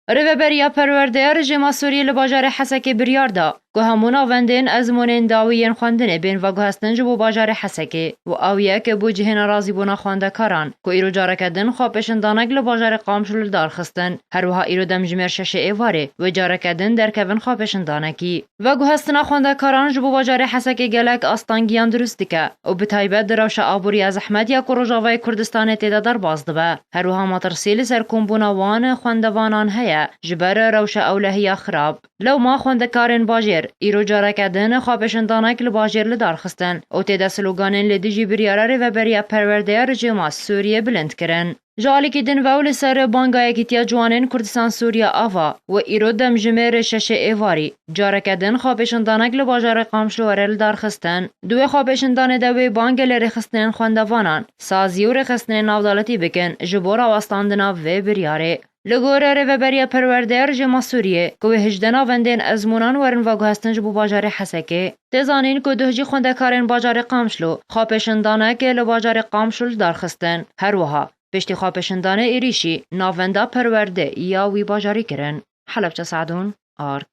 ریوبریا پرورده رژیم سوریه لباجار حسک بریار دا که همون آوندین از مونین داویین خواندنه بین و گهستن جبو باجار حسکی و آویه که بو جهن رازی بونا خوانده کاران که ایرو جارکدن خوابشن دانگ لباجار قامشل دار خستن هروها ایرو دمجمر شش ایواره و جارکدن در کون خوابشن دانکی و گهستن خوانده کاران جبو باجار حسکی گلک آستانگیان درست که و بتایبت دروش آبوری از احمد یا کروجاوای کردستان تیدا در بازده به هروها مترسیل سر کمبونا وان خواندوانان هیا جبر روش اولهی خراب لو ما خوندکارن باجر ایرو جارکدن خوابشن دانک لباجر لدار خستن او تیدا سلوگانن لدیجی بریاره و بریا پرورده رژیم سوریه بلند کرن جالی که دن وول سر بانگای کتیا جوانن کردستان سوریا آوا و ایرو دم جمر شش ایواری جارکدن خوابشن دانک لباجر قامشلو ورل دار خستن دوی خوابشن دانه دوی بانگل رخستن خواندوانان سازی و رخستن نافدالتی بکن جبور آواستاندنا و بریاره لگوره ریوبریا پرورده رژیم سوریه که هجدنا وندین ازمونان ورن و گهستن جبو باجار حسکه تزانین که دهجی خوندکارن باجار قامشلو خوابشن دانه که لباجار قامشل دار خستن هروها پشتی خوابشن دانه ایریشی ناوندا پرورده یا وی باجاری کرن حلب چه سعدون آرک